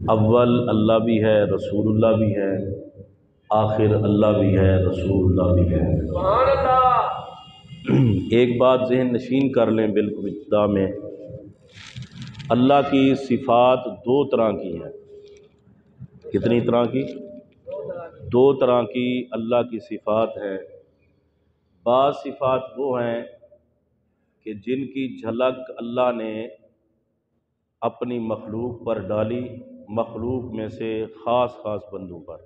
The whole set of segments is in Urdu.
اول اللہ بھی ہے، رسول اللہ بھی ہے، آخر اللہ بھی ہے، رسول اللہ بھی ہے۔ سبحان اللہ۔ ایک بات ذہن نشین کر لیں بالکل ابتدا میں، اللہ کی صفات دو طرح کی ہیں۔ کتنی طرح کی؟ دو طرح کی اللہ کی صفات ہیں۔ بعض صفات وہ ہیں کہ جن کی جھلک اللہ نے اپنی مخلوق پر ڈالی، مخلوق میں سے خاص خاص بندوں پر،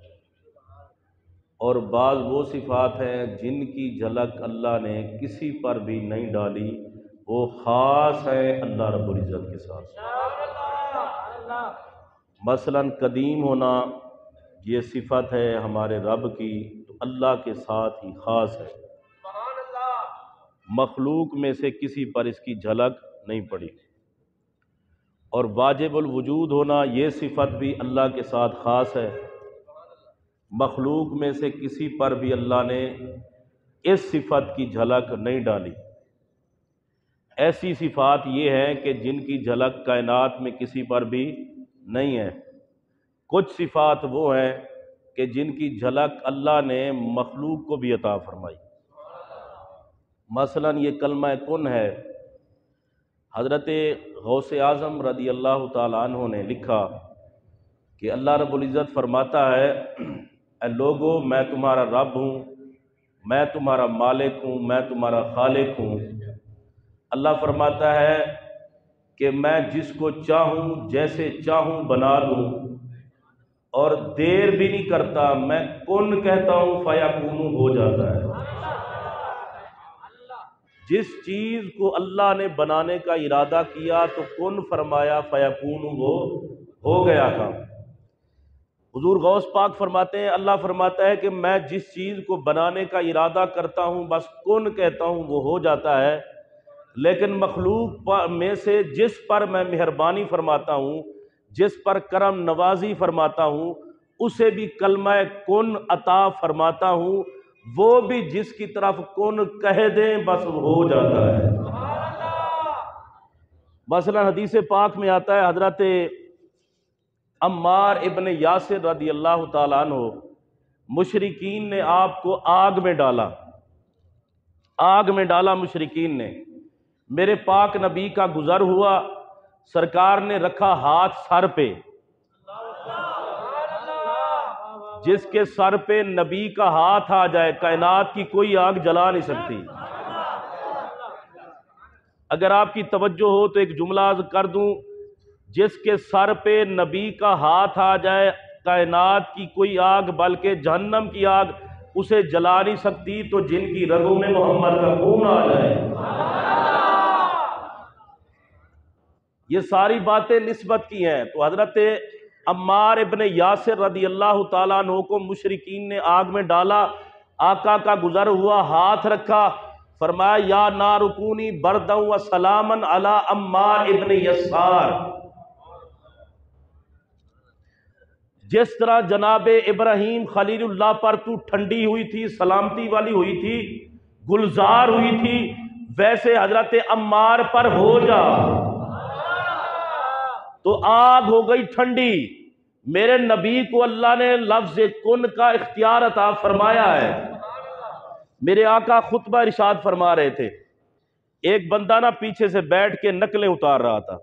اور بعض وہ صفات ہیں جن کی جھلک اللہ نے کسی پر بھی نہیں ڈالی، وہ خاص ہیں اللہ رب العزت کے ساتھ۔ مثلا قدیم ہونا یہ صفت ہے ہمارے رب کی، تو اللہ کے ساتھ ہی خاص ہے، مخلوق میں سے کسی پر اس کی جھلک نہیں پڑی۔ اور واجب الوجود ہونا یہ صفت بھی اللہ کے ساتھ خاص ہے، مخلوق میں سے کسی پر بھی اللہ نے اس صفت کی جھلک نہیں ڈالی۔ ایسی صفات یہ ہیں کہ جن کی جھلک کائنات میں کسی پر بھی نہیں ہے۔ کچھ صفات وہ ہیں کہ جن کی جھلک اللہ نے مخلوق کو بھی عطا فرمائی۔ مثلا یہ کلمہ کن ہے، حضرت غوث اعظم رضی اللہ تعالیٰ عنہ نے لکھا کہ اللہ رب العزت فرماتا ہے، اے لوگو میں تمہارا رب ہوں، میں تمہارا مالک ہوں، میں تمہارا خالق ہوں۔ اللہ فرماتا ہے کہ میں جس کو چاہوں جیسے چاہوں بنا دوں، اور دیر بھی نہیں کرتا، میں کن کہتا ہوں فیکون ہو جاتا ہے۔ جس چیز کو اللہ نے بنانے کا ارادہ کیا تو کن فرمایا، فیکون وہ ہو گیا تھا۔ حضور غوث پاک فرماتے ہیں، اللہ فرماتا ہے کہ میں جس چیز کو بنانے کا ارادہ کرتا ہوں بس کن کہتا ہوں وہ ہو جاتا ہے، لیکن مخلوق میں سے جس پر میں مہربانی فرماتا ہوں، جس پر کرم نوازی فرماتا ہوں، اسے بھی کلمہ کن عطا فرماتا ہوں، وہ بھی جس کی طرف کن کہہ دیں بس وہ ہو جاتا ہے۔ مثلا حدیث پاک میں آتا ہے، حضرت عمار ابن یاسر رضی اللہ تعالیٰ عنہ، مشرکین نے آپ کو آگ میں ڈالا، آگ میں ڈالا مشرکین نے۔ میرے پاک نبی کا گزر ہوا، سرکار نے رکھا ہاتھ سر پہ، جس کے سر پہ نبی کا ہاتھ آ جائے کائنات کی کوئی آگ جلا نہیں سکتی۔ اگر آپ کی توجہ ہو تو ایک جملہ عرض کر دوں، جس کے سر پہ نبی کا ہاتھ آ جائے کائنات کی کوئی آگ بلکہ جہنم کی آگ اسے جلا نہیں سکتی، تو جن کی رگوں میں محمد کا خون آ جائے۔ یہ ساری باتیں نسبت کی ہیں۔ تو حضرت عمار ابن یاسر رضی اللہ تعالیٰ عنہ کو مشرکین نے آگ میں ڈالا، آقا کا گزر ہوا، ہاتھ رکھا، فرمایا یا نار کونی بردا و سلاما علی عمار ابن یسار۔ جس طرح جناب ابراہیم خلیل اللہ پر تو ٹھنڈی ہوئی تھی، سلامتی والی ہوئی تھی، گلزار ہوئی تھی، ویسے حضرت عمار پر ہو جا۔ تو آگ ہو گئی ٹھنڈی۔ میرے نبی کو اللہ نے لفظ کن کا اختیار عطا فرمایا ہے۔ میرے آقا خطبہ ارشاد فرما رہے تھے، ایک بندہ نا پیچھے سے بیٹھ کے نقلیں اتار رہا تھا۔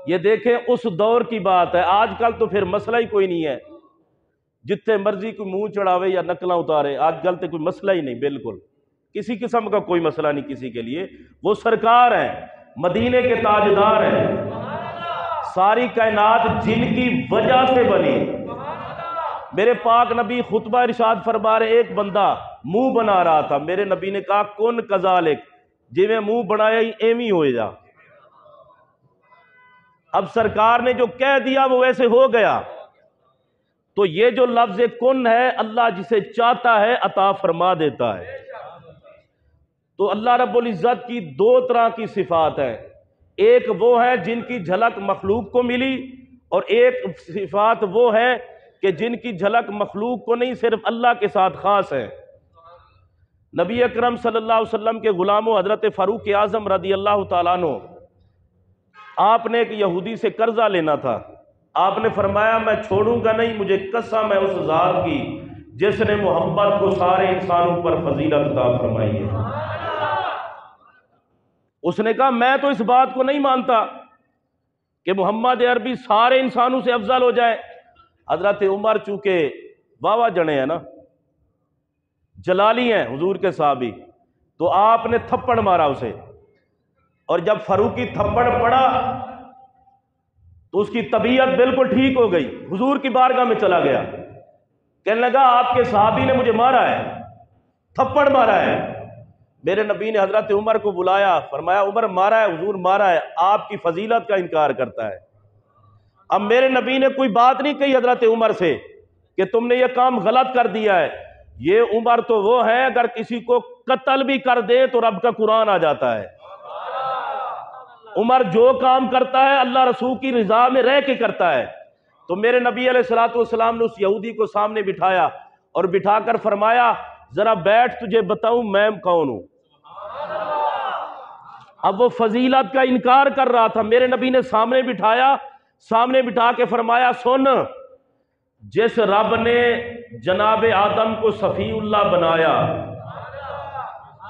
یہ دیکھیں اس دور کی بات ہے، آج کل تو پھر مسئلہ ہی کوئی نہیں ہے، جتنے مرضی کوئی منہ چڑھاوے یا نقلیں اتارے، آج کل تو کوئی مسئلہ ہی نہیں، بالکل کسی قسم کا کوئی مسئلہ نہیں کسی کے لیے۔ وہ سرکار ہیں، مدینے کے تاجدار ہیں، ساری کائنات جن کی وجہ سے بنی۔ میرے پاک نبی خطبہ ارشاد فرما رہے، ایک بندہ منہ بنا رہا تھا، میرے نبی نے کہا کن کذالک، جی میں منہ بنایا ہی ایویں ہوئے جا۔ اب سرکار نے جو کہہ دیا وہ ویسے ہو گیا۔ تو یہ جو لفظ کن ہے، اللہ جسے چاہتا ہے عطا فرما دیتا ہے۔ تو اللہ رب العزت کی دو طرح کی صفات ہیں، ایک وہ ہے جن کی جھلک مخلوق کو ملی، اور ایک صفات وہ ہے کہ جن کی جھلک مخلوق کو نہیں، صرف اللہ کے ساتھ خاص ہے۔ نبی اکرم صلی اللہ علیہ وسلم کے غلاموں حضرت فاروق اعظم رضی اللہ تعالیٰ عنہ آپ نے ایک یہودی سے قرضہ لینا تھا، آپ نے فرمایا میں چھوڑوں گا نہیں، مجھے قسم ہے اس ذات کی جس نے محمد کو سارے انسانوں پر فضیلت عطا فرمائی ہے۔ اس نے کہا میں تو اس بات کو نہیں مانتا کہ محمد عربی سارے انسانوں سے افضل ہو جائے۔ حضرت عمر چونکہ واوا جنے ہیں نا، جلالی ہیں حضور کے صحابی، تو آپ نے تھپڑ مارا اسے، اور جب فاروقی تھپڑ پڑا تو اس کی طبیعت بالکل ٹھیک ہو گئی، حضور کی بارگاہ میں چلا گیا، کہنے لگا آپ کے صحابی نے مجھے مارا ہے، تھپڑ مارا ہے۔ میرے نبی نے حضرت عمر کو بلایا، فرمایا عمر مارا ہے، حضور مارا ہے، آپ کی فضیلت کا انکار کرتا ہے۔ اب میرے نبی نے کوئی بات نہیں کہی حضرت عمر سے کہ تم نے یہ کام غلط کر دیا ہے۔ یہ عمر تو وہ ہے اگر کسی کو قتل بھی کر دے تو رب کا قرآن آ جاتا ہے۔ عمر جو کام کرتا ہے اللہ رسول کی رضا میں رہ کے کرتا ہے۔ تو میرے نبی علیہ الصلوۃ والسلام نے اس یہودی کو سامنے بٹھایا اور بٹھا کر فرمایا ذرا بیٹھ تجھے بتاؤں میں کون ہوں۔ اب وہ فضیلت کا انکار کر رہا تھا، میرے نبی نے سامنے بٹھایا، سامنے بٹھا کے فرمایا سن، جس رب نے جناب آدم کو صفی اللہ بنایا،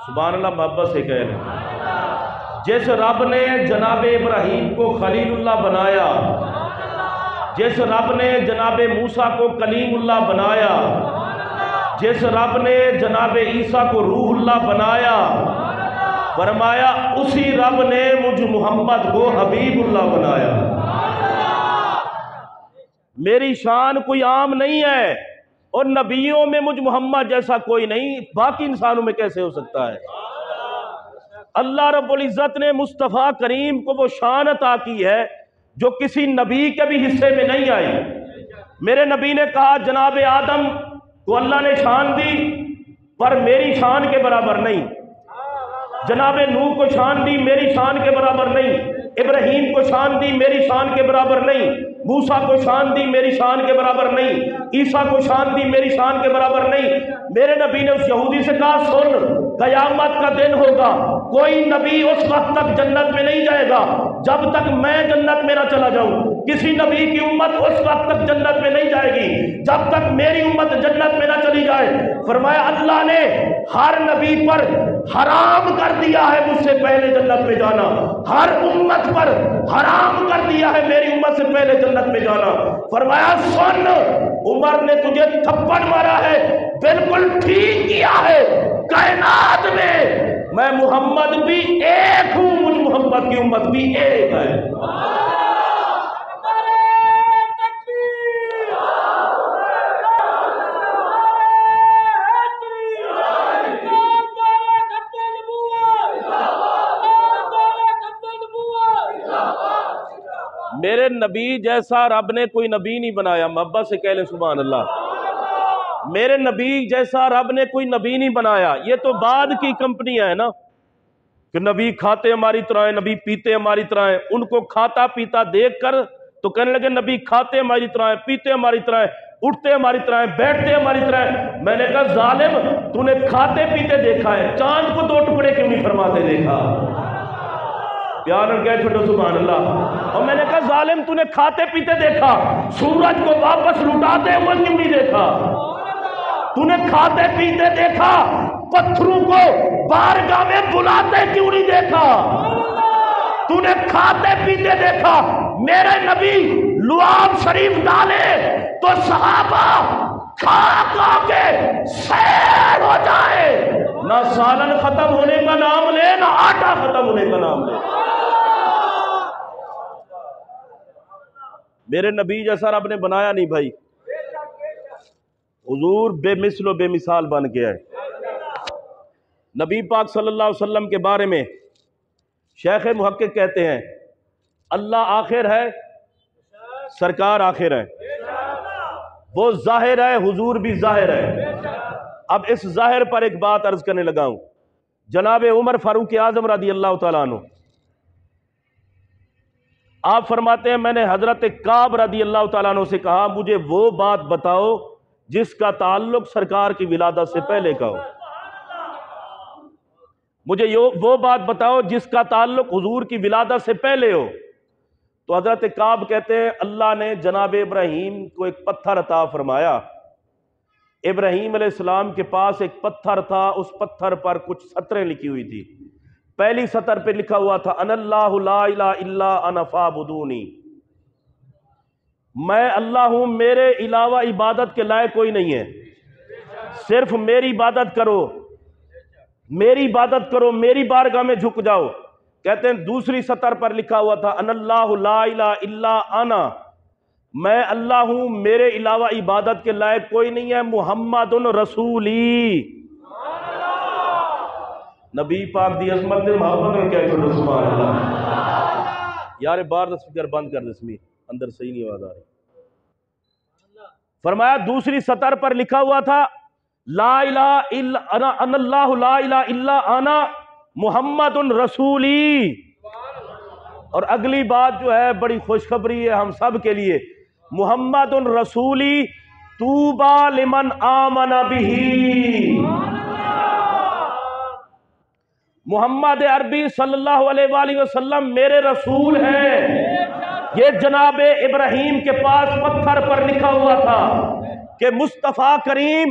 سبحان اللہ محبت سے کہہ لیں، جس رب نے جناب ابراہیم کو خلیل اللہ بنایا، جس رب نے جناب موسیٰ کو کلیم اللہ بنایا، جس رب نے جناب عیسیٰ کو روح اللہ بنایا، فرمایا اسی رب نے مجھ محمد کو حبیب اللہ بنایا۔ میری شان کوئی عام نہیں ہے، اور نبیوں میں مجھ محمد جیسا کوئی نہیں، باقی انسانوں میں کیسے ہو سکتا ہے؟ اللہ رب العزت نے مصطفیٰ کریم کو وہ شان عطا کی ہے جو کسی نبی کے بھی حصے میں نہیں آئی۔ میرے نبی نے کہا جناب آدم کو اللہ نے شان دی پر میری شان کے برابر نہیں، جناب نوح کو شان دی میری شان کے برابر نہیں، ابراہیم کو شان دی میری شان کے برابر نہیں، موسیٰ کو شان دی میری شان کے برابر نہیں، عیسیٰ کو شان دی میری شان کے برابر نہیں۔ میرے نبی نے اس یہودی سے کہا سن، قیامت کا دن ہوگا، کوئی نبی اس وقت تک جنت میں نہیں جائے گا جب تک میں جنت میں نہ چلا جاؤں، کسی نبی کی امت اس وقت تک جنت میں نہیں جائے گی جب تک میری امت جنت میں نہ چلی جائے۔ فرمایا اللہ نے ہر نبی پر حرام کر دیا ہے مجھ سے پہلے جنت میں جانا، ہر امت پر حرام کر دیا ہے میری امت سے پہلے جنت میں جانا۔ فرمایا سن، عمر نے تجھے تھپڑ مارا ہے، بالکل ٹھیک کیا ہے، کائنات میں محمد بھی ایک ہوں، مجھ محمد کی امت بھی ایک ہے۔ میرے نبی جیسا رب نے کوئی نبی نہیں بنایا، محبت سے کہہ لیں سبحان اللہ۔ میرے نبی جیسا رب نے کوئی نبی نہیں بنایا۔ یہ تو بعد کی کمپنیاں ہیں نا کہ نبی کھاتے ہماری طرح ہیں، نبی پیتے ہماری طرح ہیں، ان کو کھاتا پیتا دیکھ کر تو کہنے لگے نبی کھاتے ہماری طرح ہیں، پیتے ہماری طرح ہیں، اٹھتے ہماری طرح ہیں، بیٹھتے ہماری طرح ہیں۔ میں نے کہا ظالم تو نے کھاتے پیتے دیکھا ہے، چاند کو دو ٹکڑے کیوں نہیں فرماتے دیکھا؟ پیار اور کہہ چھوٹو سبحان اللہ۔ اور میں نے کہا ظالم تو نے کھاتے پیتے دیکھا، سورج کو واپس لٹاتے ہوئے کیوں نہیں دیکھا؟ تو نے کھاتے پیتے دیکھا، پتھروں کو بارگاہ میں بلاتے کیوں نہیں دیکھا؟ تو نے کھاتے پیتے دیکھا، میرے نبی لعاب شریف ڈالے تو صحابہ کھا کھا کے سیر ہو جائے، نہ سالن ختم ہونے کا نام لے نہ آٹا ختم ہونے کا نام لے۔ میرے نبی جیسا رب نے بنایا نہیں بھائی، حضور بے مثل و بے مثال بن کے آئے۔ نبی پاک صلی اللہ علیہ وسلم کے بارے میں شیخ محقق کہتے ہیں اللہ آخر ہے، سرکار آخر ہے، وہ ظاہر ہے، حضور بھی ظاہر ہے۔ اب اس ظاہر پر ایک بات عرض کرنے لگا ہوں۔ جناب عمر فاروق اعظم رضی اللہ تعالیٰ عنہ آپ فرماتے ہیں میں نے حضرت کعب رضی اللہ تعالیٰ عنہ سے کہا مجھے وہ بات بتاؤ جس کا تعلق سرکار کی ولادت سے پہلے کا ہو، مجھے وہ بات بتاؤ جس کا تعلق حضور کی ولادت سے پہلے ہو۔ تو حضرت کعب کہتے ہیں اللہ نے جناب ابراہیم کو ایک پتھر عطا فرمایا. ابراہیم علیہ السلام کے پاس ایک پتھر تھا، اس پتھر پر کچھ سطریں لکھی ہوئی تھی. پہلی سطر پہ لکھا ہوا تھا ان اللہ لا الہ الا انا فاعبدونی، میں اللہ ہوں، میرے علاوہ عبادت کے لائق کوئی نہیں ہے، صرف میری عبادت کرو، میری عبادت کرو، میری بارگاہ میں جھک جاؤ. کہتے ہیں دوسری سطر پر لکھا ہوا تھا ان اللہ لا الہ الا انا، میں اللہ ہوں، میرے علاوہ عبادت کے لائق کوئی نہیں ہے، محمد رسولی. نبی پاک دی عظمت دے محبت میں کیا کہ سبحان اللہ. یار باہر دا سپیکر بند کر دے، اسمی اندر صحیح نہیں آواز آ رہی. فرمایا دوسری سطر پر لکھا ہوا تھا لا الہ الا انا ان اللہ لا الہ الا انا محمد رسولی. اور اگلی بات جو ہے بڑی خوشخبری ہے ہم سب کے لیے، محمد رسولی طوبی لمن آمن بہ. محمد عربی صلی اللہ علیہ وآلہ وسلم میرے رسول ہیں. یہ جناب ابراہیم کے پاس پتھر پر لکھا ہوا تھا کہ مصطفیٰ کریم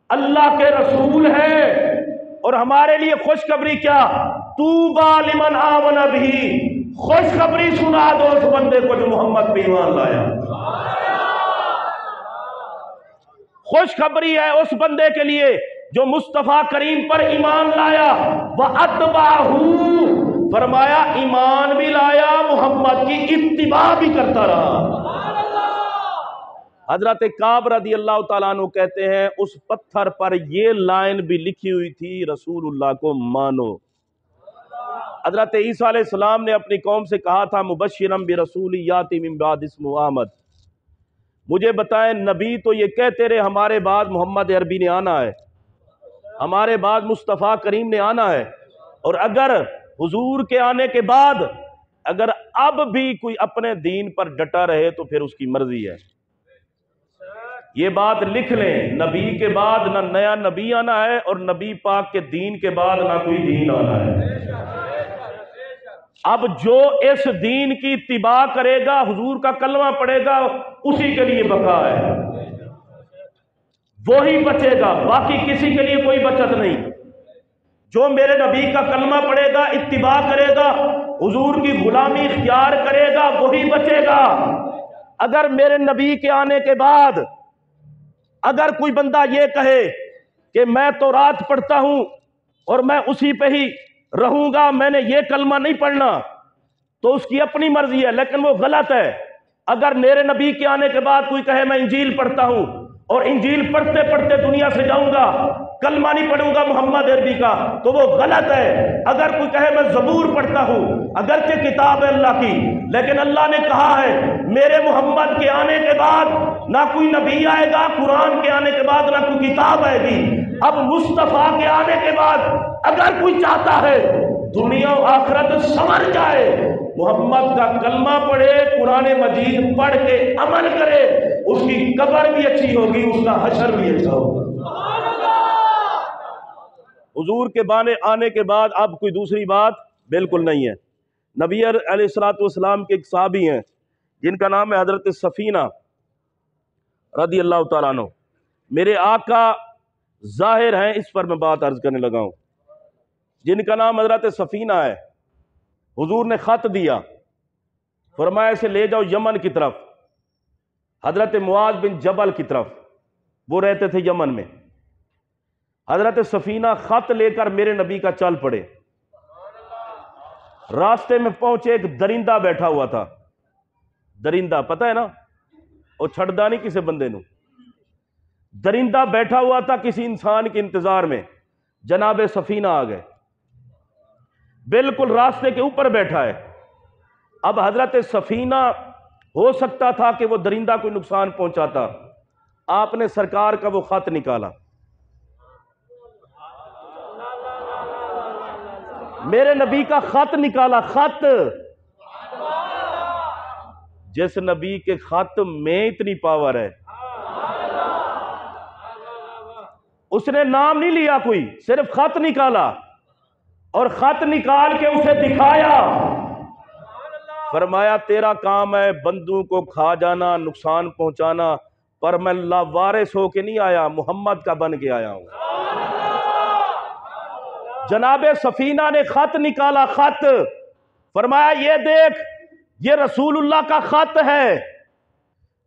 اللہ کے رسول ہیں. اور ہمارے لیے خوشخبری کیا، طوبی لمن آمن بہ، خوشخبری سنا دو اس بندے کو جو محمد پہ ایمان لایا. خوشخبری ہے اس بندے کے لیے جو مصطفیٰ کریم پر ایمان لایا. وَأَتْبَعَهُ، فرمایا ایمان بھی لایا، محمد کی اتباع بھی کرتا رہا. حضرت کعب رضی اللہ تعالیٰ عنہ کہتے ہیں اس پتھر پر یہ لائن بھی لکھی ہوئی تھی رسول اللہ کو مانو. حضرت عیسیٰ علیہ السلام نے اپنی قوم سے کہا تھا مبشرا برسول یاتی من بعد اسمہ احمد، مجھے بتائیں نبی تو یہ کہتے رہے ہمارے بعد محمد عربی نے آنا ہے، ہمارے بعد مصطفیٰ کریم نے آنا ہے، اور اگر حضور کے آنے کے بعد اگر اب بھی کوئی اپنے دین پر ڈٹا رہے تو پھر اس کی مرضی ہے. یہ بات لکھ لیں، نبی کے بعد نہ نیا نبی آنا ہے اور نبی پاک کے دین کے بعد نہ کوئی دین آنا ہے. اب جو اس دین کی اتباع کرے گا، حضور کا کلمہ پڑھے گا، اسی کے لیے بقا ہے، وہی بچے گا، باقی کسی کے لیے کوئی بچت نہیں. جو میرے نبی کا کلمہ پڑھے گا، اتباع کرے گا، حضور کی غلامی اختیار کرے گا، وہی بچے گا. اگر میرے نبی کے آنے کے بعد اگر کوئی بندہ یہ کہے کہ میں تو رات پڑھتا ہوں اور میں اسی پہ ہی رہوں گا، میں نے یہ کلمہ نہیں پڑھنا، تو اس کی اپنی مرضی ہے، لیکن وہ غلط ہے. اگر میرے نبی کے آنے کے بعد کوئی کہے میں انجیل پڑھتا ہوں اور انجیل پڑھتے پڑھتے دنیا سے جاؤں گا، کلمہ نہیں پڑھوں گا محمد عربی کا، تو وہ غلط ہے. اگر کوئی کہے میں زبور پڑھتا ہوں، اگرچہ کتاب ہے اللہ کی، لیکن اللہ نے کہا ہے میرے محمد کے آنے کے بعد نہ کوئی نبی آئے گا، قرآن کے آنے کے بعد نہ کوئی کتاب آئے گی. اب مصطفیٰ کے آنے کے بعد اگر کوئی چاہتا ہے دنیا و آخرت سنور جائے، محمد کا کلمہ پڑھے، قرآن مجید پڑھ کے عمل کرے، اس کی قبر بھی اچھی ہوگی، اس کا حشر بھی اچھا ہوگا. حضور کے بانے آنے کے بعد اب کوئی دوسری بات بالکل نہیں ہے. نبی علیہ السلام کے ایک صحابی ہیں جن کا نام ہے حضرت سفینہ رضی اللہ تعالیٰ عنہ. میرے آقا ظاہر ہیں، اس پر میں بات عرض کرنے لگا ہوں. جن کا نام حضرت سفینہ ہے، حضور نے خط دیا، فرمایا اسے لے جاؤ یمن کی طرف، حضرت معاذ بن جبل کی طرف، وہ رہتے تھے یمن میں. حضرت سفینہ خط لے کر میرے نبی کا چل پڑے. راستے میں پہنچے، ایک درندہ بیٹھا ہوا تھا. درندہ پتہ ہے نا، وہ چھڑدا نہیں کسی بندے نو. درندہ بیٹھا ہوا تھا کسی انسان کے انتظار میں. جناب سفینہ آ گئے، بالکل راستے کے اوپر بیٹھا ہے. اب حضرت سفینہ ہو سکتا تھا کہ وہ درندہ کوئی نقصان پہنچاتا. آپ نے سرکار کا وہ خط نکالا، میرے نبی کا خط نکالا. خط جس نبی کے خط میں اتنی پاور ہے، اس نے نام نہیں لیا کوئی، صرف خط نکالا اور خط نکال کے اسے دکھایا. فرمایا تیرا کام ہے بندوں کو کھا جانا، نقصان پہنچانا، پر میں لاوارث ہو کے نہیں آیا، محمد کا بن کے آیا ہوں۔ جناب سفینہ نے خط نکالا، خط، فرمایا یہ دیکھ، یہ رسول اللہ کا خط ہے،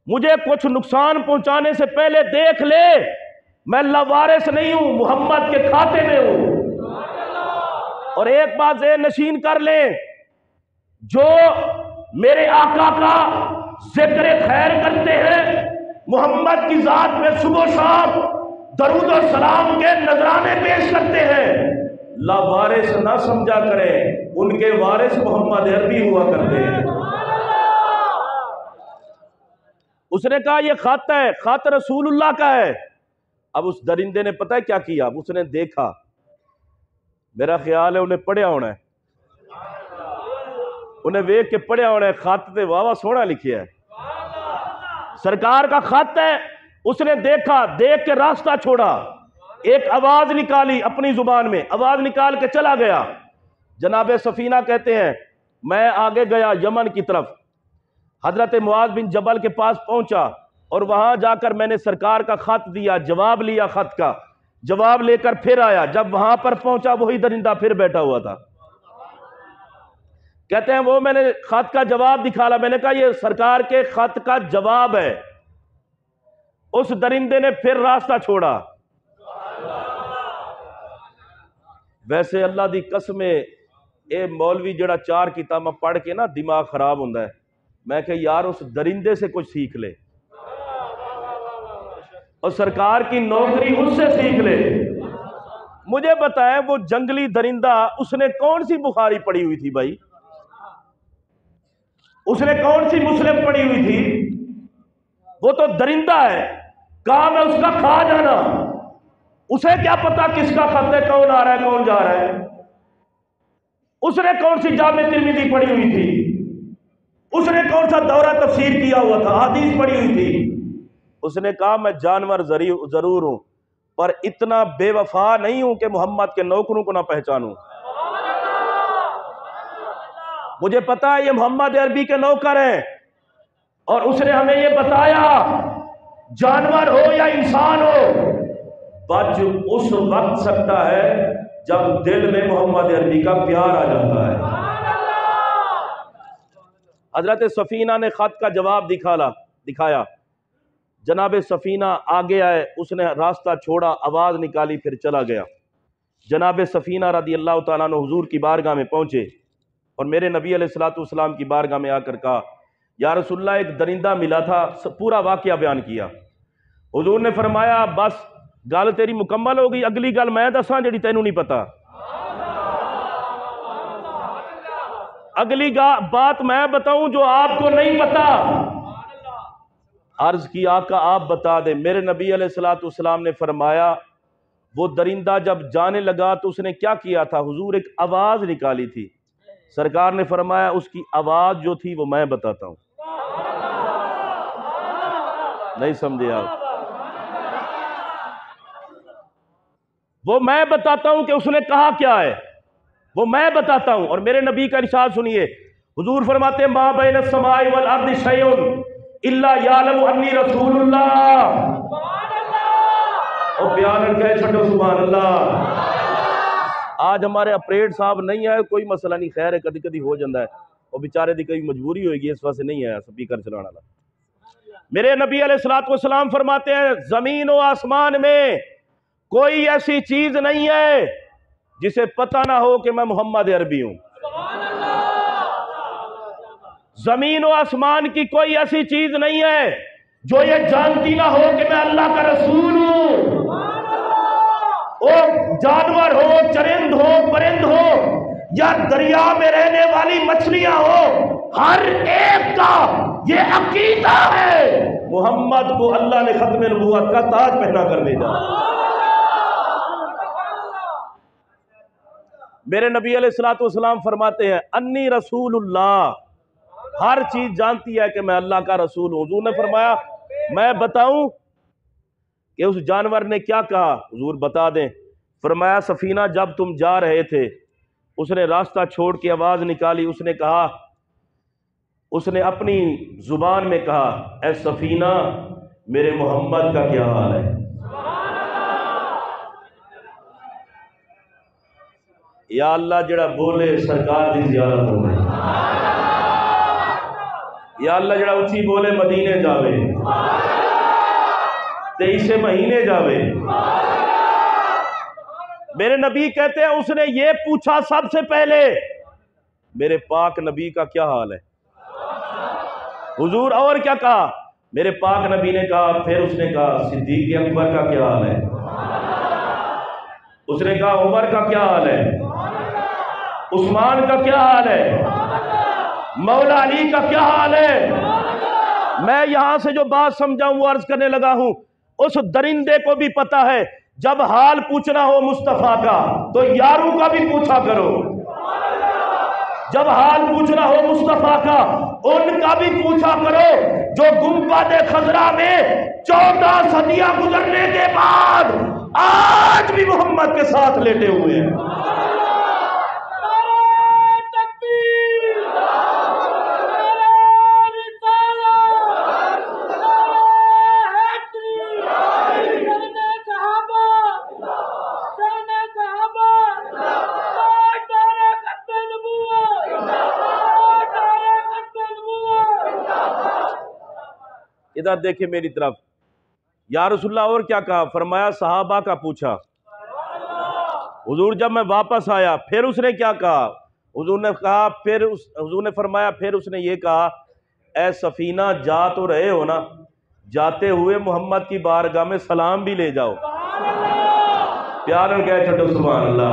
مجھے کچھ نقصان پہنچانے سے پہلے دیکھ لے، میں لاوارث نہیں ہوں، محمد کے کھاتے میں ہوں۔ اور ایک بات ذہن نشین کر لیں، جو میرے آقا کا ذکر خیر کرتے ہیں، محمد کی ذات میں صبح و شام درود و سلام کے نذرانے پیش کرتے ہیں، لاوارث نہ سمجھا کریں، ان کے وارث محمد عربی ہوا کرتے ہیں۔ اس نے کہا یہ خط ہے، خط رسول اللہ کا ہے۔ اب اس درندے نے پتہ ہے کیا کیا؟ اب اس نے دیکھا، میرا خیال ہے انہیں پڑھیا ہونا ہے، انہیں ویکھ کے پڑھیا ہونا ہے، خط تے واہ واہ سونا لکھیا ہے، سرکار کا خط ہے۔ اس نے دیکھا، دیکھ کے راستہ چھوڑا، ایک آواز نکالی اپنی زبان میں، آواز نکال کے چلا گیا۔ جناب سفینہ کہتے ہیں میں آگے گیا یمن کی طرف، حضرت معاذ بن جبل کے پاس پہنچا، اور وہاں جا کر میں نے سرکار کا خط دیا، جواب لیا، خط کا جواب لے کر پھر آیا۔ جب وہاں پر پہنچا وہی درندہ پھر بیٹھا ہوا تھا۔ کہتے ہیں وہ میں نے خط کا جواب دکھالا، میں نے کہا یہ سرکار کے خط کا جواب ہے۔ اس درندے نے پھر راستہ چھوڑا۔ ویسے اللہ دی قسم اے مولوی جڑا چار کتاباں پڑھ کے نا دماغ خراب ہوندا ہے، میں کہ یار اس درندے سے کچھ سیکھ لے، اور سرکار کی نوکری اس سے سیکھ لے۔ مجھے بتائیں وہ جنگلی درندہ اس نے کون سی بخاری پڑھی ہوئی تھی بھائی؟ اس نے کون سی مسلم پڑھی ہوئی تھی؟ وہ تو درندہ ہے، کام ہے اس کا کھا جانا، اسے کیا پتا کس کا خط ہے، کون آ رہا ہے کون جا رہا ہے؟ اس نے کون سی جامع ترمذی پڑھی ہوئی تھی؟ اس نے کون سا دورہ تفسیر کیا ہوا تھا، حدیث پڑھی ہوئی تھی؟ اس نے کہا میں جانور ضرور ہوں پر اتنا بے وفا نہیں ہوں کہ محمد کے نوکروں کو نہ پہچانوں۔ مجھے پتا ہے یہ محمد عربی کے نوکر ہیں، اور اس نے ہمیں یہ بتایا جانور ہو یا انسان ہو، بچ اس وقت سکتا ہے جب دل میں محمد عربی کا پیار آ جاتا ہے۔ حضرت سفینہ نے خط کا جواب دکھایا، جناب سفینہ آگے آئے، اس نے راستہ چھوڑا، آواز نکالی، پھر چلا گیا۔ جناب سفینہ رضی اللہ تعالیٰ عنہ حضور کی بارگاہ میں پہنچے، اور میرے نبی علیہ الصلوۃ والسلام کی بارگاہ میں آ کر کہا یا رسول اللہ ایک درندہ ملا تھا، پورا واقعہ بیان کیا۔ حضور نے فرمایا بس گل تیری مکمل ہو گئی، اگلی گل میں دساں جڑی تینوں نہیں پتا، اگلی بات میں بتاؤں جو آپ کو نہیں پتا۔ عرض کی آقا آپ بتا دیں۔ میرے نبی علیہ الصلوۃ والسلام نے فرمایا وہ درندہ جب جانے لگا تو اس نے کیا کیا تھا؟ حضور ایک آواز نکالی تھی، سرکار نے فرمایا اس کی آواز جو تھی وہ میں بتاتا ہوں۔ نہیں سمجھے آپ؟ وہ میں بتاتا ہوں کہ اس نے کہا کیا ہے، وہ میں بتاتا ہوں۔ اور میرے نبی کا ارشاد سنیے، حضور فرماتے ہیں ما بین السماء والارض شیء الا یعلم انی رسول اللہ۔ اور بیان کہہ چھٹو سبحان اللہ۔ آج ہمارے اپریٹ صاحب نہیں آئے، کوئی مسئلہ نہیں، خیر ہے، کدی کدی ہو جاتا ہے، اور بیچارے دی کوئی مجبوری ہوئے گی اس واسطے نہیں آیا سپیکر چلانا والا۔ میرے نبی علیہ الصلوۃ والسلام فرماتے ہیں زمین و آسمان میں کوئی ایسی چیز نہیں ہے جسے پتہ نہ ہو کہ میں محمد عربی ہوں۔ زمین و آسمان کی کوئی ایسی چیز نہیں ہے جو یہ جانتی نہ ہو کہ میں اللہ کا رسول ہوں۔ وہ جانور ہو، چرند ہو، پرند ہو، یا دریا میں رہنے والی مچھلیاں ہو، ہر ایک کا یہ عقیدہ ہے محمد کو اللہ نے ختم نبوت کا تاج پہنا کر بھیجا۔ میرے نبی علیہ الصلوۃ والسلام فرماتے ہیں انی رسول اللہ، ہر چیز جانتی ہے کہ میں اللہ کا رسول ہوں۔ حضور نے فرمایا میں بتاؤں کہ اس جانور نے کیا کہا؟ حضور بتا دیں۔ فرمایا سفینہ جب تم جا رہے تھے اس نے راستہ چھوڑ کے آواز نکالی، اس نے کہا اس نے اپنی زبان میں کہا اے سفینہ میرے محمد کا کیا حال ہے؟ یا اللہ جڑا بولے سرکار دی زیارت ہو گئی، یا اللہ جڑا اچھی بولے مدینے جاوے 23 مہینے جاوے۔ میرے نبی کہتے ہیں اس نے یہ پوچھا سب سے پہلے میرے پاک نبی کا کیا حال ہے؟ حضور اور کیا کہا؟ میرے پاک نبی نے کہا، پھر اس نے کہا صدیق اکبر کا کیا حال ہے؟ اس نے کہا عمر کا کیا حال ہے؟ عثمان کا کیا حال ہے؟ مولا علی کا کیا حال ہے؟ میں یہاں سے جو بات سمجھاؤں وہ عرض کرنے لگا ہوں، اس درندے کو بھی پتا ہے جب حال پوچھنا ہو مصطفیٰ کا تو یاروں کا بھی پوچھا کرو، جب حال پوچھنا ہو مصطفیٰ کا ان کا بھی پوچھا کرو جو گنبد خضرا میں 14 صدیاں گزرنے کے بعد آج بھی محمد کے ساتھ لیٹے ہوئے ہیں۔ ادھر دیکھیں میری طرف، یا رسول اللہ اور کیا کہا؟ فرمایا صحابہ کا پوچھا۔ حضور جب میں واپس آیا پھر اس نے کیا کہا؟ حضور نے کہا حضور نے فرمایا پھر اس نے یہ کہا اے سفینہ جا تو رہے ہو نا، جاتے ہوئے محمد کی بارگاہ میں سلام بھی لے جاؤ۔ پیار میں کہہ چھٹو سبحان اللہ۔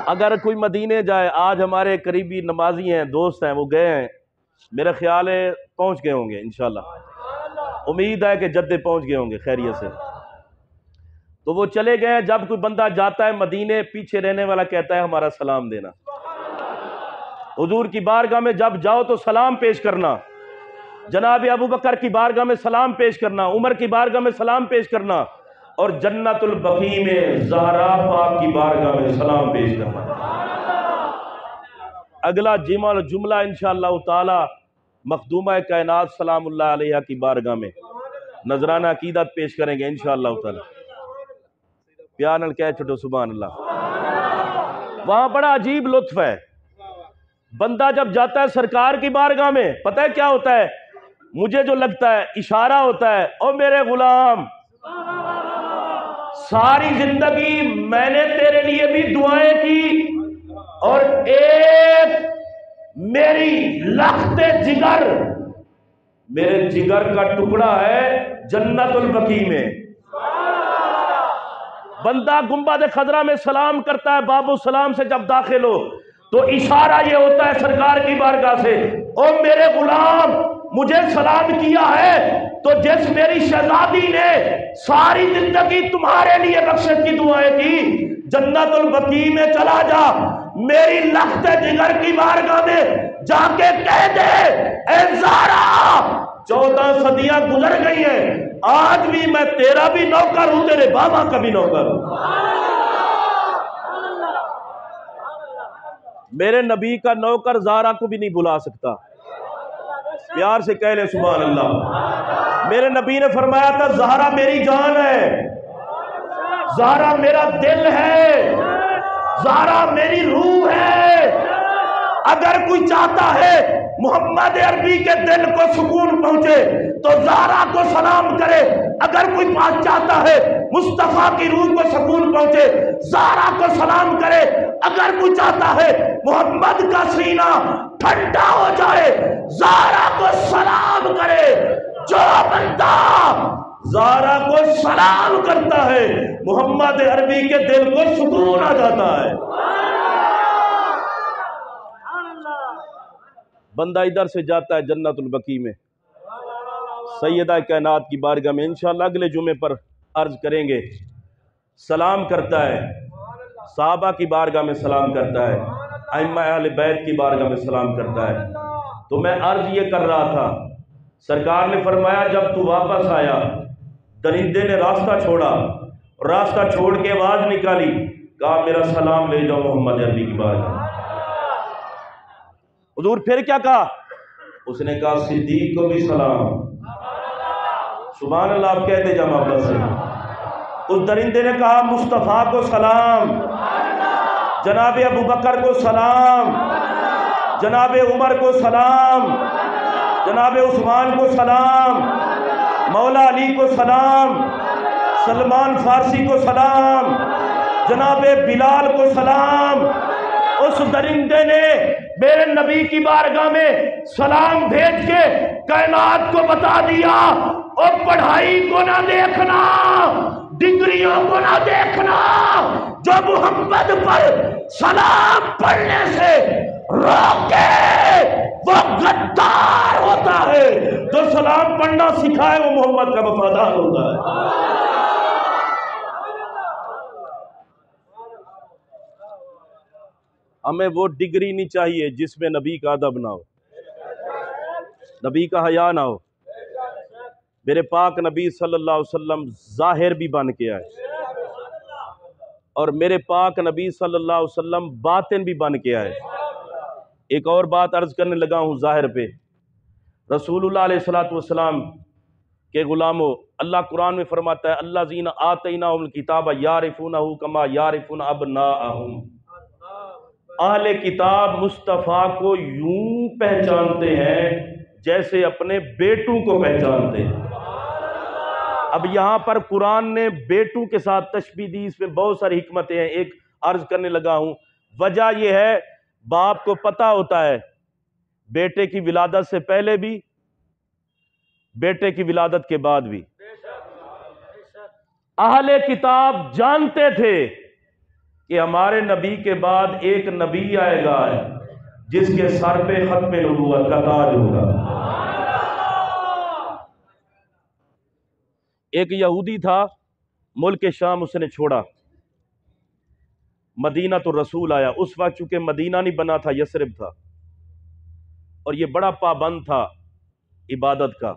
اگر کوئی مدینے جائے، آج ہمارے قریبی نمازی ہیں، دوست ہیں، وہ گئے ہیں، میرا خیال ہے پہنچ گئے ہوں گے انشاءاللہ، امید ہے کہ جدے پہنچ گئے ہوں گے خیریت سے، تو وہ چلے گئے ہیں۔ جب کوئی بندہ جاتا ہے مدینے، پیچھے رہنے والا کہتا ہے ہمارا سلام دینا۔ حضور کی بارگاہ میں جب جاؤ تو سلام پیش کرنا، جناب ابو بکر کی بارگاہ میں سلام پیش کرنا، عمر کی بارگاہ میں سلام پیش کرنا، اور جنت البقیع میں زہرا پاک کی بارگاہ میں سلام پیش کرنا۔ اگلا جملہ انشاءاللہ تعالی مخدومہ کائنات سلام اللہ علیہ کی بارگاہ میں نذرانہ عقیدت پیش کریں گے انشاءاللہ تعالی۔ پیار نال کہہ چھٹو سبحان اللہ۔ وہاں بڑا عجیب لطف ہے، بندہ جب جاتا ہے سرکار کی بارگاہ میں پتہ ہے کیا ہوتا ہے؟ مجھے جو لگتا ہے اشارہ ہوتا ہے، او میرے غلام ساری زندگی میں نے تیرے لیے بھی دعائیں کی، اور ایک میری لخت جگر، میرے جگر کا ٹکڑا ہے جنت البقیع میں۔ بندہ گنبد خضرا میں سلام کرتا ہے، باب السلام سے جب داخل ہو تو اشارہ یہ ہوتا ہے سرکار کی بارگاہ سے، او میرے غلام مجھے سلام کیا ہے تو جس میری شہزادی نے ساری زندگی تمہارے لیے بخشش کی دعائیں کی، جنت البقیع میں چلا جا، میری لخت جگر کی بارگاہ میں جا کے کہہ دے اے زہرا 14 صدیاں گزر گئی ہیں، آج بھی میں تیرا بھی نوکر ہوں، تیرے بابا کا بھی نوکر ہوں۔ میرے نبی کا نوکر زہرا کو بھی نہیں بلا سکتا، پیار سے کہہ لے سبحان اللہ۔ میرے نبی نے فرمایا تھا زہرا میری جان ہے، زہرا میرا دل ہے، زہرا میری روح ہے۔ اگر کوئی چاہتا ہے محمد عربی کے دل کو سکون پہنچے تو زہرا کو سلام کرے، اگر کوئی بات چاہتا ہے مصطفیٰ کی روح کو سکون پہنچے زہرا کو سلام کرے، اگر کوئی چاہتا ہے محمد کا سینہ ٹھنڈا ہو جائے زہرا کو سلام کرے۔ جو بندہ زہرا کو سلام کرتا ہے محمد عربی کے دل کو سکون آ جاتا ہے۔ بندہ ادھر سے جاتا ہے جنت البقیع میں، سیدہ کائنات کی بارگاہ میں انشاءاللہ اگلے جمعے پر عرض کریں گے، سلام کرتا ہے، صحابہ کی بارگاہ میں سلام کرتا ہے، ائمہ اہل بیت کی بارگاہ میں سلام کرتا ہے۔ تو میں عرض یہ کر رہا تھا، سرکار نے فرمایا جب تو واپس آیا درندے نے راستہ چھوڑا، راستہ چھوڑ کے آواز نکالی، کہا میرا سلام لے جاؤ محمد عربی کی بارگاہ میں۔ حضور پھر کیا کہا؟ اس نے کہا صدیق کو بھی سلام۔ سبحان اللہ، آپ کہتے جا محبت سے۔ اس درندے نے کہا مصطفیٰ کو سلام، جناب ابو بکر کو سلام، جناب عمر کو سلام، جناب عثمان کو سلام، مولا علی کو سلام، سلمان فارسی کو سلام، جناب بلال کو سلام۔ اس درندے نے میرے نبی کی بارگاہ میں سلام بھیج کے کائنات کو بتا دیا، اور پڑھائی کو نہ دیکھنا، ڈگریوں کو نہ دیکھنا، جو محمد پر سلام پڑھنے سے روکے وہ غدار ہوتا ہے، جو سلام پڑھنا سکھائے وہ محمد کا وفادار ہوتا ہے۔ ہمیں وہ ڈگری نہیں چاہیے جس میں نبی کا ادب نہ ہو، نبی کا حیا نہ ہو۔ میرے پاک نبی صلی اللہ علیہ وسلم ظاہر بھی بن کے آئے، اور میرے پاک نبی صلی اللہ علیہ وسلم باطن بھی بن کے آئے۔ ایک اور بات عرض کرنے لگا ہوں ظاہر پہ، رسول اللہ علیہ السلام کے غلاموں، اللہ قرآن میں فرماتا ہے الذین آتیناہم الکتاب یعرفونہ کما یعرفون ابناءہم۔ اہل کتاب مصطفیٰ کو یوں پہچانتے ہیں جیسے اپنے بیٹوں کو پہچانتے ہیں۔ اب یہاں پر قرآن نے بیٹوں کے ساتھ تشبیہ دی، اس میں بہت ساری حکمتیں ہیں، ایک عرض کرنے لگا ہوں۔ وجہ یہ ہے باپ کو پتہ ہوتا ہے بیٹے کی ولادت سے پہلے بھی، بیٹے کی ولادت کے بعد بھی۔ اہل کتاب جانتے تھے کہ ہمارے نبی کے بعد ایک نبی آئے گا جس کے سر پہ ختم نبوت کا تاج ہوگا۔ ایک یہودی تھا ملک شام، اس نے چھوڑا، مدینہ تو رسول آیا۔ اس وقت چونکہ مدینہ نہیں بنا تھا، یثرب تھا، اور یہ بڑا پابند تھا عبادت کا،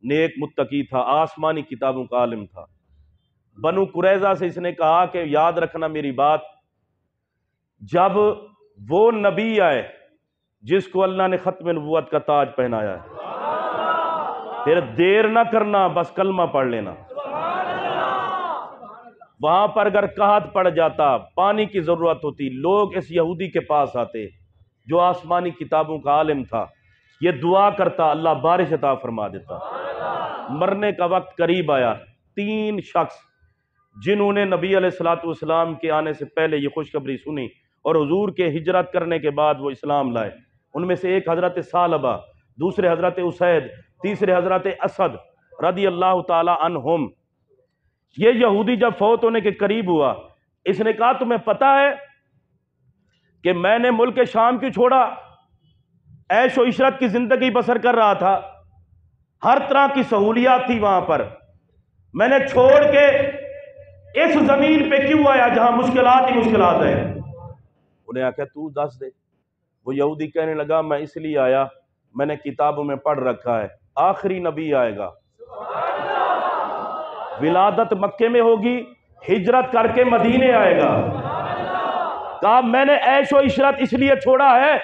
نیک متقی تھا، آسمانی کتابوں کا عالم تھا۔ بنو قریظہ سے اس نے کہا کہ یاد رکھنا میری بات، جب وہ نبی آئے جس کو اللہ نے ختم نبوت کا تاج پہنایا ہے، پھر دیر نہ کرنا، بس کلمہ پڑھ لینا۔ وہاں پر اگر قحط پڑ جاتا، پانی کی ضرورت ہوتی، لوگ اس یہودی کے پاس آتے جو آسمانی کتابوں کا عالم تھا، یہ دعا کرتا، اللہ بارش عطا فرما دیتا۔ مرنے کا وقت قریب آیا، 3 شخص جنہوں نے نبی علیہ السلام کے آنے سے پہلے یہ خوشخبری سنی اور حضور کے ہجرت کرنے کے بعد وہ اسلام لائے، ان میں سے ایک حضرت ثعلبہ، دوسرے حضرت اسید، تیسرے حضرت اسد رضی اللہ تعالی عنہم۔ یہ یہودی جب فوت ہونے کے قریب ہوا، اس نے کہا تمہیں پتہ ہے کہ میں نے ملک شام کیوں چھوڑا؟ عیش و عشرت کی زندگی بسر کر رہا تھا، ہر طرح کی سہولیات تھی وہاں پر، میں نے چھوڑ کے اس زمین پہ کیوں آیا جہاں مشکلات ہی مشکلات ہیں؟ انہیں آخیا تو دس دے۔ وہ یہودی کہنے لگا میں اس لیے آیا، میں نے کتابوں میں پڑھ رکھا ہے آخری نبی آئے گا، ولادت مکے میں ہوگی، ہجرت کر کے مدینے آئے گا۔ کہا میں نے عیش و عشرت اس لیے چھوڑا ہے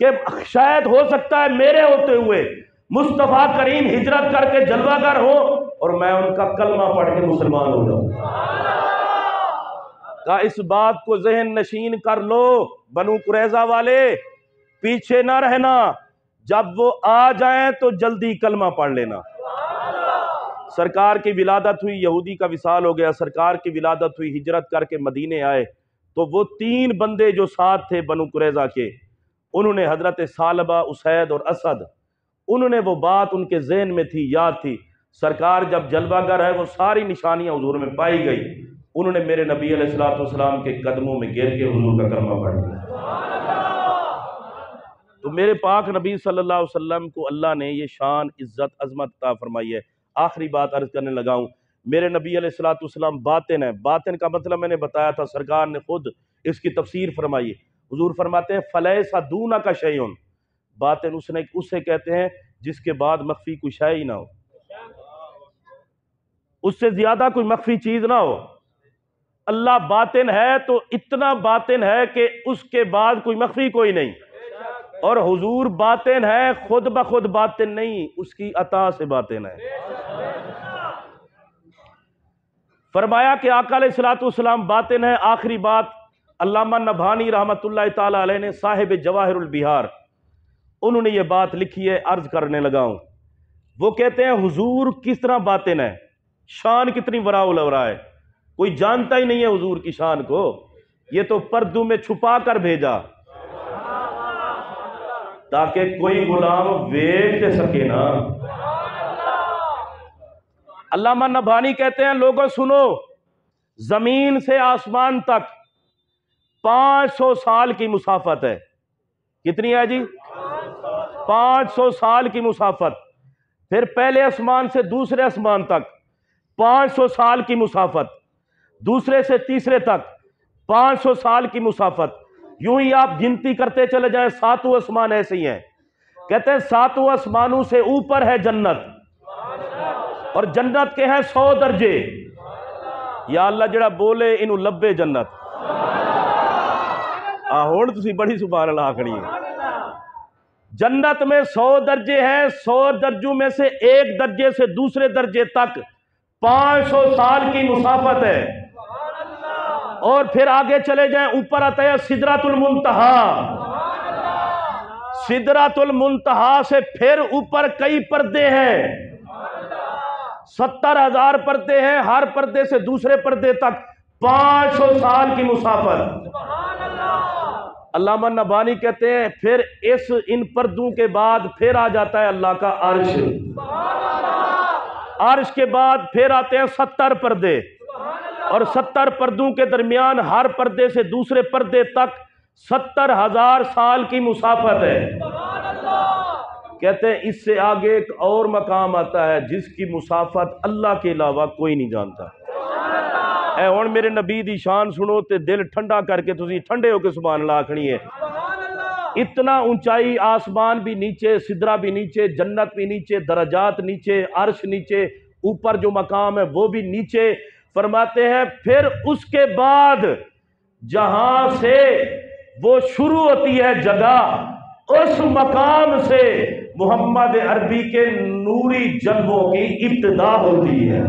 کہ شاید ہو سکتا ہے میرے ہوتے ہوئے مصطفیٰ کریم ہجرت کر کے جلوہ گر ہو اور میں ان کا کلمہ پڑھ کے مسلمان ہو جاؤں۔ کہا اس بات کو ذہن نشین کر لو بنو قریظہ والے، پیچھے نہ رہنا، جب وہ آ جائیں تو جلدی کلمہ پڑھ لینا۔ سرکار کی ولادت ہوئی، یہودی کا وصال ہو گیا، سرکار کی ولادت ہوئی، ہجرت کر کے مدینے آئے، تو وہ 3 بندے جو ساتھ تھے بنو قریظہ کے، انہوں نے حضرت ثعلبہ، اسید اور اسد، انہوں نے وہ بات ان کے ذہن میں تھی، یاد تھی، سرکار جب جلوہ گر ہے وہ ساری نشانیاں حضور میں پائی گئی، انہوں نے میرے نبی علیہ السلام کے قدموں میں گر کے حضور کا کلمہ پڑھ لیا۔ تو میرے پاک نبی صلی اللہ علیہ وسلم کو اللہ نے یہ شان، عزت، عظمت عطا فرمائی ہے۔ آخری بات عرض کرنے لگا ہوں، میرے نبی علیہ السلام باطن ہے، باطن کا مطلب میں نے بتایا تھا، سرکار نے خود اس کی تفسیر فرمائی۔ حضور فرماتے ہیں فلیس دونک شیء، باطن اسے کہتے ہیں جس کے بعد مخفی کوئی شے ہی نہ ہو، اس سے زیادہ کوئی مخفی چیز نہ ہو۔ اللہ باطن ہے تو اتنا باطن ہے کہ اس کے بعد کوئی مخفی کوئی نہیں۔ اور حضور باطن ہے، خود بخود باطن نہیں، اس کی عطا سے باطن ہے۔ فرمایا کہ آقا علیہ الصلوۃ والسلام باطن ہے۔ آخری بات علامہ نبھانی رحمۃ اللہ تعالی علیہ نے، صاحب جواہر البہار، انہوں نے یہ بات لکھی ہے، عرض کرنے لگا ہوں۔ وہ کہتے ہیں حضور کس طرح باطن ہے، شان کتنی وراء الورا ہے، کوئی جانتا ہی نہیں ہے حضور کی شان کو، یہ تو پردوں میں چھپا کر بھیجا تاکہ کوئی غلام دیکھ سکے نا۔ علامہ نبھانی کہتے ہیں لوگوں سنو، زمین سے آسمان تک 500 سال کی مسافت ہے۔ کتنی ہے جی؟ 500 سال کی مسافت۔ پھر پہلے آسمان سے دوسرے آسمان تک 500 سال کی مسافت، دوسرے سے تیسرے تک 500 سال کی مسافت، یوں ہی آپ گنتی کرتے چلے جائیں، 7 آسمان ایسے ہی ہیں۔ کہتے ہیں 7 آسمانوں سے اوپر ہے جنت، اور جنت کے ہیں 100 درجے۔ یا اللہ جڑا بولے انہوں لبے جنت۔ ہون تسی بڑی سبحان اللہ آکھنی ہے۔ جنت میں 100 درجے ہیں، 100 درجوں میں سے ایک درجے سے دوسرے درجے تک 500 سال کی مسافت ہے۔ اور پھر آگے چلے جائیں، اوپر آتا ہے سدرۃ المنتہا۔ سدرۃ المنتہا سے پھر اوپر کئی پردے ہیں، 70,000 پردے ہیں، ہر پردے سے دوسرے پردے تک 500 سال کی مسافت۔ علامہ نبھانی کہتے ہیں پھر ان پردوں کے بعد پھر آ جاتا ہے اللہ کا عرش۔ عرش کے بعد پھر آتے ہیں 70 پردے، اور 70 پردوں کے درمیان ہر پردے سے دوسرے پردے تک 70,000 سال کی مسافت ہے۔ کہتے ہیں اس سے آگے ایک اور مقام آتا ہے جس کی مسافت اللہ کے علاوہ کوئی نہیں جانتا۔ اے ہن میرے نبی دی شان سنو تے دل ٹھنڈا کر کے تسی ٹھنڈے ہو کے سبحان اللہ آکھنی ہے۔ اتنا اونچائی، آسمان بھی نیچے، سدرہ بھی نیچے، جنت بھی نیچے، درجات نیچے، عرش نیچے، اوپر جو مقام ہے وہ بھی نیچے۔ فرماتے ہیں پھر اس کے بعد جہاں سے وہ شروع ہوتی ہے جگہ، اس مقام سے محمد عربی کے نوری جلووں کی ابتدا ہوتی ہے۔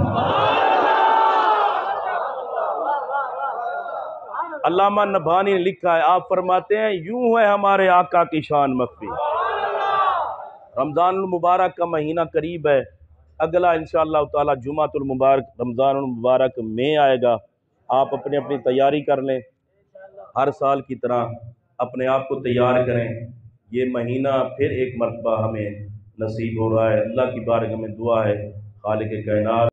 علامہ نبھانی نے لکھا ہے، آپ فرماتے ہیں یوں ہے ہمارے آقا کی شان مخفی۔ رمضان المبارک کا مہینہ قریب ہے، اگلا انشاءاللہ تعالی جمعۃ المبارک رمضان المبارک میں آئے گا۔ آپ اپنی تیاری کر لیں، ہر سال کی طرح اپنے آپ کو تیار کریں۔ یہ مہینہ پھر ایک مرتبہ ہمیں نصیب ہو رہا ہے۔ اللہ کی بارگاہ میں دعا ہے خالق کائنات